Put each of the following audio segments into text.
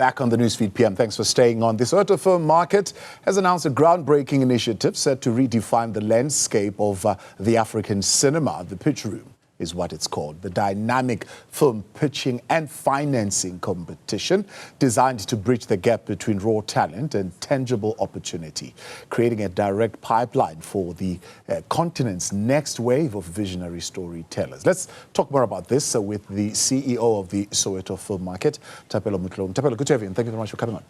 Back on the Newsfeed PM, thanks for staying on. The Soweto film market has announced a groundbreaking initiative set to redefine the landscape of the African cinema. The Pitch Room is what it's called, the dynamic film pitching and financing competition designed to bridge the gap between raw talent and tangible opportunity, creating a direct pipeline for the continent's next wave of visionary storytellers. Let's talk more about this with the CEO of the Soweto film market, Thapelo Motloung. Thapelo, good to have you, and thank you very much for coming on.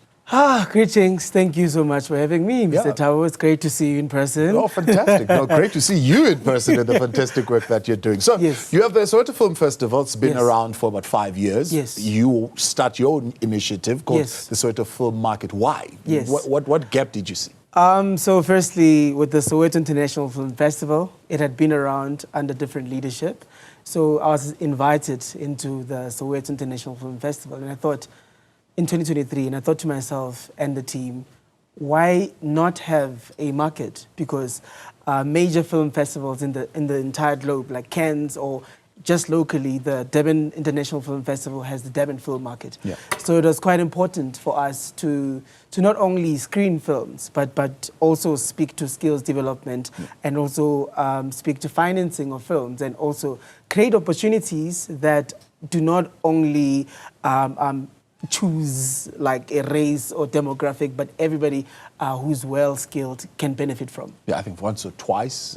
Greetings. Thank you so much for having me, Mr. Tao. It's great to see you in person. Oh, fantastic. No, great to see you in person and the fantastic work that you're doing. So, you have the Soweto Film Festival. It's been around for about 5 years. Yes. You start your own initiative called the Soweto Film Market. Why? Yes. What gap did you see? So firstly, with the Soweto International Film Festival, it had been around under different leadership. So I was invited into the Soweto International Film Festival, and I thought, in 2023, and I thought to myself and the team, why not have a market? Because major film festivals in the entire globe, like Cannes or just locally, the Durban International Film Festival has the Durban Film Market. Yeah. So it was quite important for us to not only screen films, but also speak to skills development and also speak to financing of films and also create opportunities that do not only choose like a race or demographic, but everybody who's well-skilled can benefit from. Yeah, I think once or twice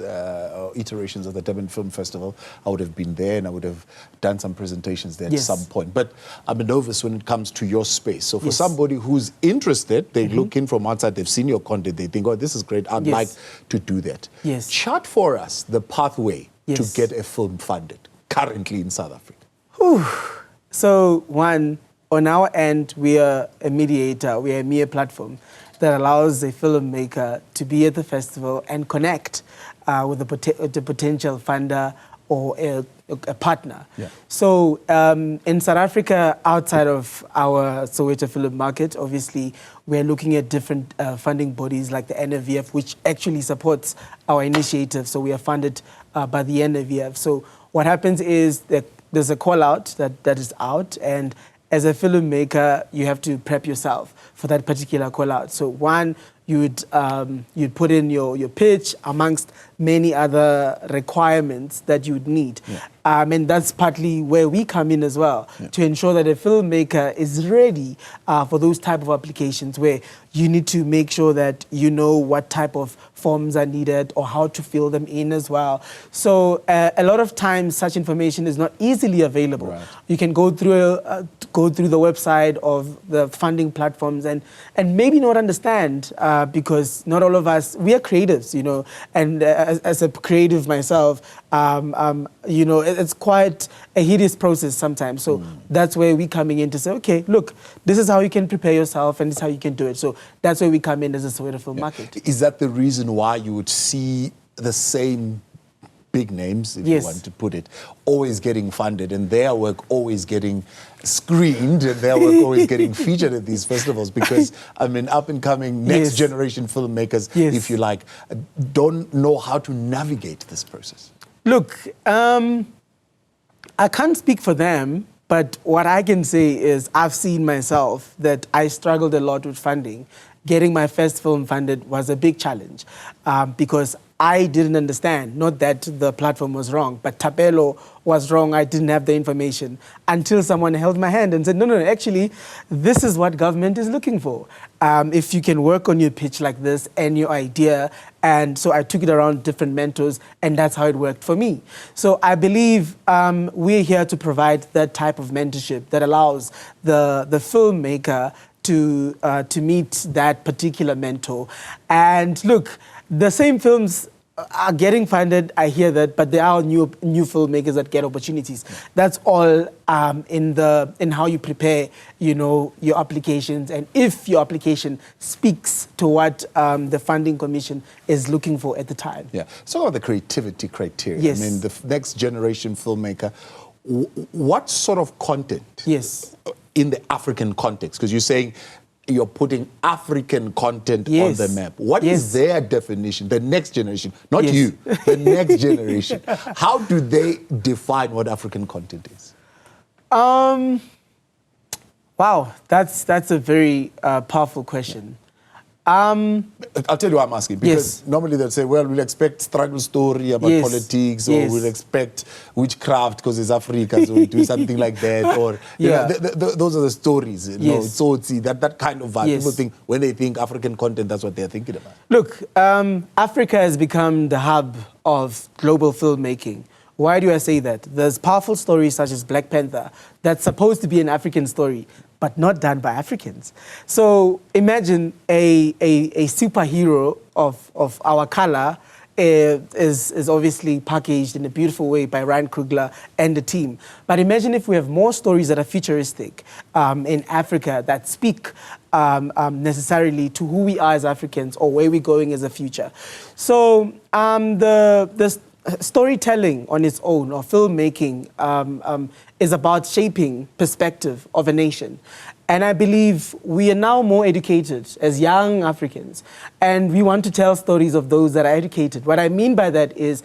iterations of the Durban Film Festival, I would have been there and I would have done some presentations there at some point. But I'm a novice when it comes to your space. So for somebody who's interested, they look in from outside, they've seen your content, they think, oh, this is great, I'd like to do that. Chart for us the pathway to get a film funded currently in South Africa. Whew. So one, on our end, we are a mediator, we are a mere platform that allows a filmmaker to be at the festival and connect with the potential funder or a partner. So in South Africa, outside of our Soweto film market, obviously, we're looking at different funding bodies like the NFVF, which actually supports our initiative. So we are funded by the NFVF. So what happens is that there's a call out that is out, and as a filmmaker, you have to prep yourself for that particular call out. So one, you'd put in your pitch amongst many other requirements that you'd need. And that's partly where we come in as well, to ensure that a filmmaker is ready for those type of applications where you need to make sure that you know what type of forms are needed or how to fill them in as well. So a lot of times such information is not easily available. You can go through the website of the funding platforms and maybe not understand because not all of us, we are creatives, you know, and as a creative myself, you know, it's quite a hideous process sometimes. So that's where we coming in to say, okay, look, this is how you can prepare yourself and this is how you can do it. So that's where we come in as a Soweto film market. Is that the reason why you would see the same big names, if you want to put it, always getting funded and their work always getting screened and their work always getting featured at these festivals? Because, I mean, up-and-coming next generation filmmakers, if you like, don't know how to navigate this process. Look, I can't speak for them, but what I can say is I've seen myself that I struggled a lot with funding. Getting my first film funded was a big challenge because I didn't understand, not that the platform was wrong, but Thapelo was wrong. I didn't have the information until someone held my hand and said, no, actually, this is what government is looking for. If you can work on your pitch like this and your idea. And so I took it around different mentors, and that's how it worked for me. So I believe we're here to provide that type of mentorship that allows the filmmaker to meet that particular mentor. And look, the same films are getting funded, I hear that, but there are new filmmakers that get opportunities. That's all in how you prepare, you know, your applications, and if your application speaks to what the funding commission is looking for at the time. So about the creativity criteria. I mean, the next generation filmmaker, what sort of content in the African context? Because you're saying you're putting African content on the map. What is their definition, the next generation? Not you, the next generation. How do they define what African content is? One Wow, that's a very powerful question. I'll tell you why I'm asking. Because Yes. normally they'll say, well, we'll expect struggle story about Yes. politics, or Yes. we'll expect witchcraft because it's Africa, so we do something like that. Or, you Yeah. know, those are the stories. You know, Yes. so it's that kind of vibe. Yes. People think, when they think African content, that's what they're thinking about. Look, Africa has become the hub of global filmmaking. Why do I say that? There's powerful stories such as Black Panther that's supposed to be an African story, but not done by Africans. So imagine a superhero of our color is obviously packaged in a beautiful way by Ryan Coogler and the team. But imagine if we have more stories that are futuristic in Africa that speak necessarily to who we are as Africans or where we're going as a future. So the storytelling on its own, or filmmaking, is about shaping perspective of a nation. And I believe we are now more educated as young Africans, and we want to tell stories of those that are educated. What I mean by that is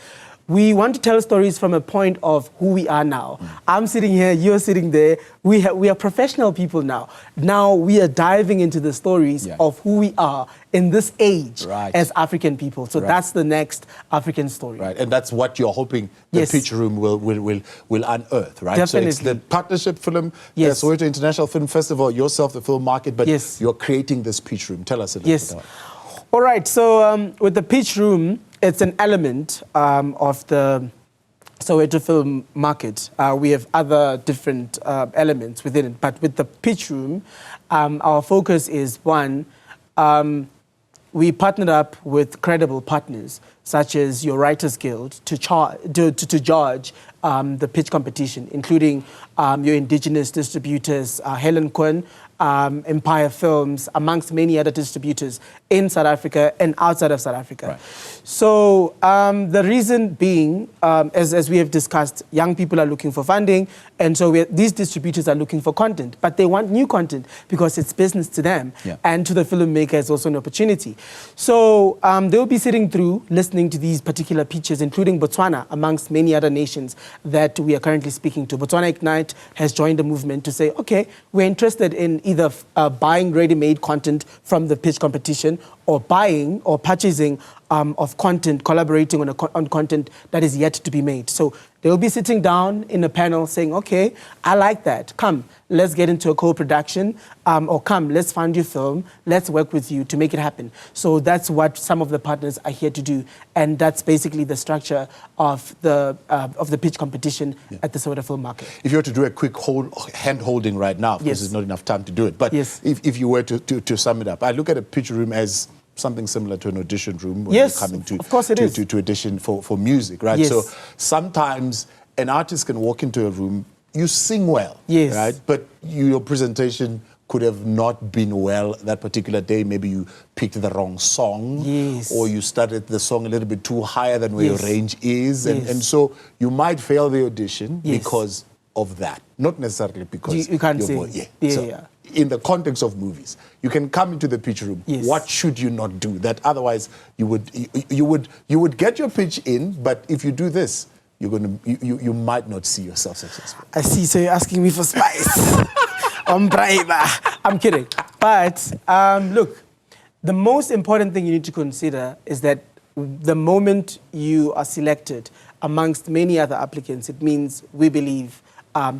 we want to tell stories from a point of who we are now. I'm sitting here, you're sitting there. We are professional people now. Now we are diving into the stories of who we are in this age as African people. So that's the next African story. Right, and that's what you're hoping the Pitch Room will unearth, right? Definitely. So it's the partnership film, the Soweto International Film Festival, yourself, the film market, but you're creating this Pitch Room. Tell us a little bit about it. All right, so with the Pitch Room, it's an element of the Soweto film market. We have other different elements within it, but with the Pitch Room, our focus is one, we partnered up with credible partners such as your Writers Guild to judge the pitch competition, including your indigenous distributors, Helen Kwon, Empire Films, amongst many other distributors in South Africa and outside of South Africa. Right. So the reason being, as we have discussed, young people are looking for funding, and so these distributors are looking for content, but they want new content because it's business to them, and to the filmmaker it's also an opportunity. So they'll be sitting through, listening to these particular pitches, including Botswana, amongst many other nations that we are currently speaking to. Botswana Ignite has joined the movement to say, okay, we're interested in either buying ready-made content from the pitch competition, or buying or purchasing of content, collaborating on content that is yet to be made. So they'll be sitting down in a panel saying, okay, I like that. Come, let's get into a co-production, or come, let's fund your film. Let's work with you to make it happen. So that's what some of the partners are here to do. And that's basically the structure of the pitch competition at the Soweto Film Market. If you were to do a quick hand-holding right now, because there's not enough time to do it, but if you were to sum it up, I look at a pitch room as something similar to an audition room when you're coming to, of course it is. to audition for music, right? Yes. So sometimes an artist can walk into a room, you sing well, Yes. right? But your presentation could have not been well that particular day. Maybe you picked the wrong song, Yes. or you started the song a little bit too higher than where Yes. your range is, and so you might fail the audition because of that, not necessarily because you can't your sing. voice. In the context of movies, you can come into the pitch room. Yes. What should you not do? That otherwise you would get your pitch in, but if you do this, you might not see yourself successful. I see. So you're asking me for spice. I'm kidding. But look, the most important thing you need to consider is that the moment you are selected amongst many other applicants, it means we believe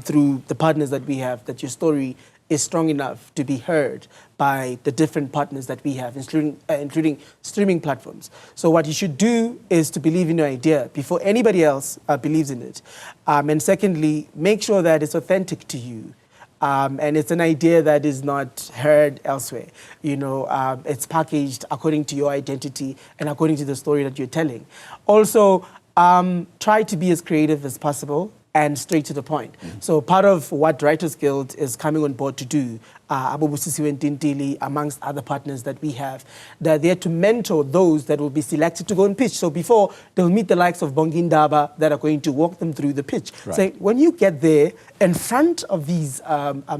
through the partners that we have that your story is strong enough to be heard by the different partners that we have, including streaming platforms. So what you should do is to believe in your idea before anybody else believes in it. And secondly, make sure that it's authentic to you. And it's an idea that is not heard elsewhere. You know, it's packaged according to your identity and according to the story that you're telling. Also, try to be as creative as possible and straight to the point. So part of what Writers Guild is coming on board to do Abobusisiwe Ntintili, amongst other partners that we have. They're there to mentor those that will be selected to go and pitch. So before, they'll meet the likes of Bongindaba that are going to walk them through the pitch. Right. So when you get there in front of these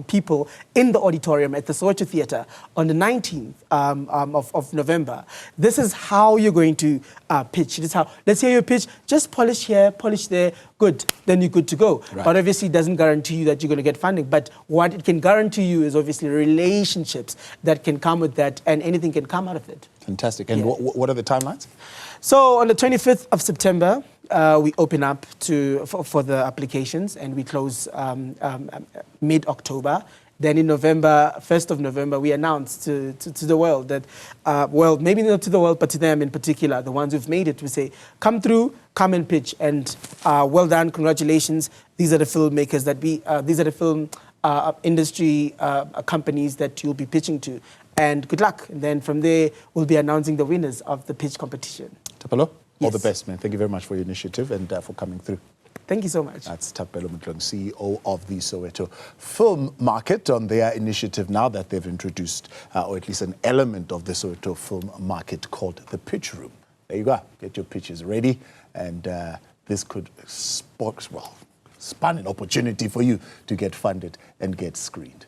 people in the auditorium at the Soweto Theatre on the 19th of November, this is how you're going to pitch. This is how, let's hear your pitch, just polish here, polish there, good, then you're good to go. Right. But obviously it doesn't guarantee you that you're going to get funding. But what it can guarantee you is obviously relationships that can come with that, and anything can come out of it. Fantastic. And Yeah. what are the timelines? So on the 25th of September, we open up for the applications, and we close mid-October. Then in November, 1st of November, we announced to the world that, well, maybe not to the world, but to them in particular, the ones who've made it, we say, come through, come and pitch. And well done, congratulations. These are the filmmakers that these are the film industry companies that you'll be pitching to. And good luck. And then from there, we'll be announcing the winners of the pitch competition. Thapelo, all Yes. the best, man. Thank you very much for your initiative and for coming through. Thank you so much. That's Thapelo, CEO of the Soweto Film Market, on their initiative now that they've introduced, or at least an element of the Soweto Film Market called the Pitch Room. There you go. Get your pitches ready, and this could spark, well, span an opportunity for you to get funded and get screened.